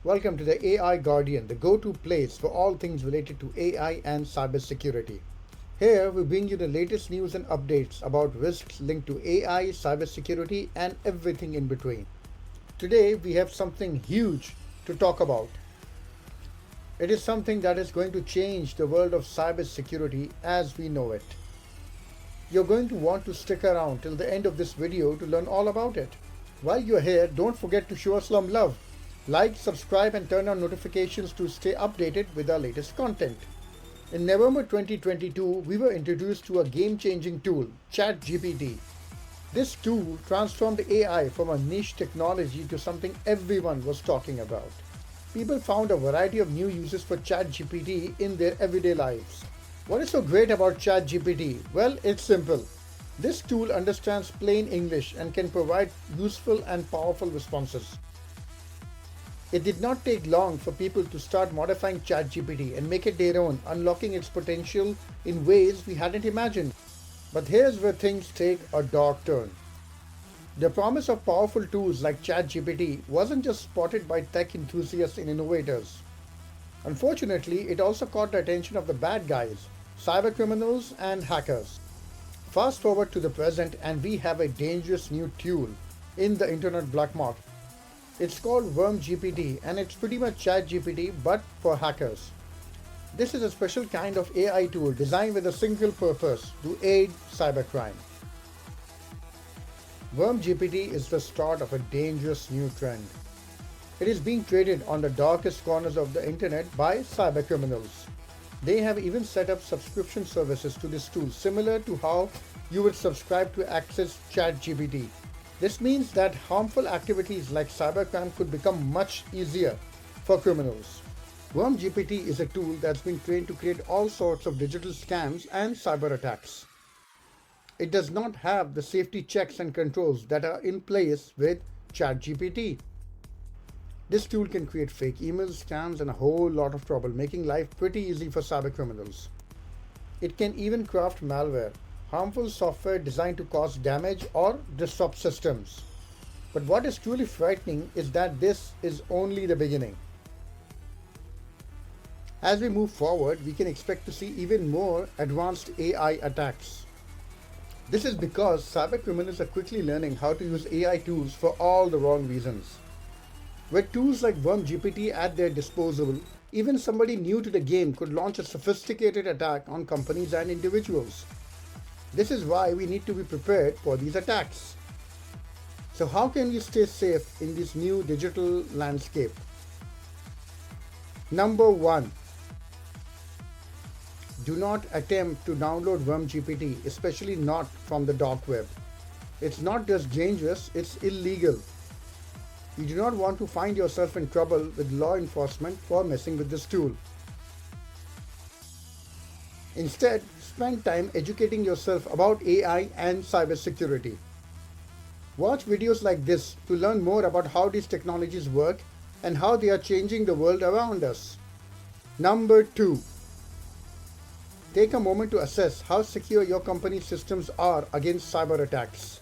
Welcome to the AI Guardian, the go-to place for all things related to AI and cybersecurity. Here we bring you the latest news and updates about risks linked to AI, cybersecurity, and everything in between. Today we have something huge to talk about. It is something that is going to change the world of cybersecurity as we know it. You're going to want to stick around till the end of this video to learn all about it. While you're here, don't forget to show us some love. Like, subscribe, and turn on notifications to stay updated with our latest content. In November 2022, we were introduced to a game-changing tool, ChatGPT. This tool transformed AI from a niche technology to something everyone was talking about. People found a variety of new uses for ChatGPT in their everyday lives. What is so great about ChatGPT? Well, it's simple. This tool understands plain English and can provide useful and powerful responses. It did not take long for people to start modifying ChatGPT and make it their own, unlocking its potential in ways we hadn't imagined. But here's where things take a dark turn. The promise of powerful tools like ChatGPT wasn't just spotted by tech enthusiasts and innovators. Unfortunately, it also caught the attention of the bad guys, cybercriminals and hackers. Fast forward to the present and we have a dangerous new tool in the internet black market. It's called WormGPT and it's pretty much ChatGPT but for hackers. This is a special kind of AI tool designed with a single purpose: to aid cybercrime. WormGPT is the start of a dangerous new trend. It is being traded on the darkest corners of the internet by cybercriminals. They have even set up subscription services to this tool, similar to how you would subscribe to access ChatGPT. This means that harmful activities like cybercrime could become much easier for criminals. WormGPT is a tool that's been trained to create all sorts of digital scams and cyber attacks. It does not have the safety checks and controls that are in place with ChatGPT. This tool can create fake emails, scams, and a whole lot of trouble, making life pretty easy for cybercriminals. It can even craft malware, harmful software designed to cause damage or disrupt systems. But what is truly frightening is that this is only the beginning. As we move forward, we can expect to see even more advanced AI attacks. This is because cybercriminals are quickly learning how to use AI tools for all the wrong reasons. With tools like WormGPT at their disposal, even somebody new to the game could launch a sophisticated attack on companies and individuals. This is why we need to be prepared for these attacks. So how can we stay safe in this new digital landscape? Number 1. Do not attempt to download WormGPT, especially not from the dark web. It's not just dangerous, it's illegal. You do not want to find yourself in trouble with law enforcement for messing with this tool. Instead, spend time educating yourself about AI and cybersecurity. Watch videos like this to learn more about how these technologies work and how they are changing the world around us. Number 2. Take a moment to assess how secure your company's systems are against cyber attacks.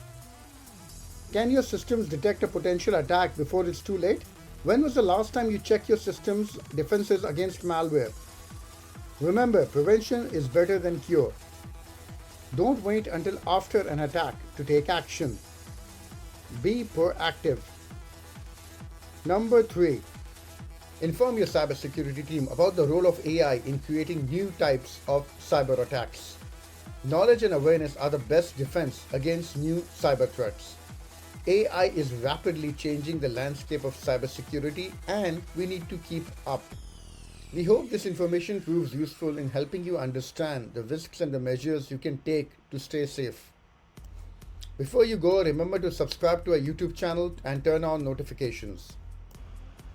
Can your systems detect a potential attack before it's too late? When was the last time you checked your system's defenses against malware? Remember, prevention is better than cure. Don't wait until after an attack to take action. Be proactive. Number 3. Inform your cybersecurity team about the role of AI in creating new types of cyber attacks. Knowledge and awareness are the best defense against new cyber threats. AI is rapidly changing the landscape of cybersecurity and we need to keep up. We hope this information proves useful in helping you understand the risks and the measures you can take to stay safe. Before you go, remember to subscribe to our YouTube channel and turn on notifications.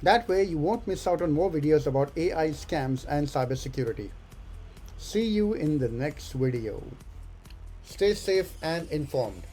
That way you won't miss out on more videos about AI scams and cybersecurity. See you in the next video. Stay safe and informed.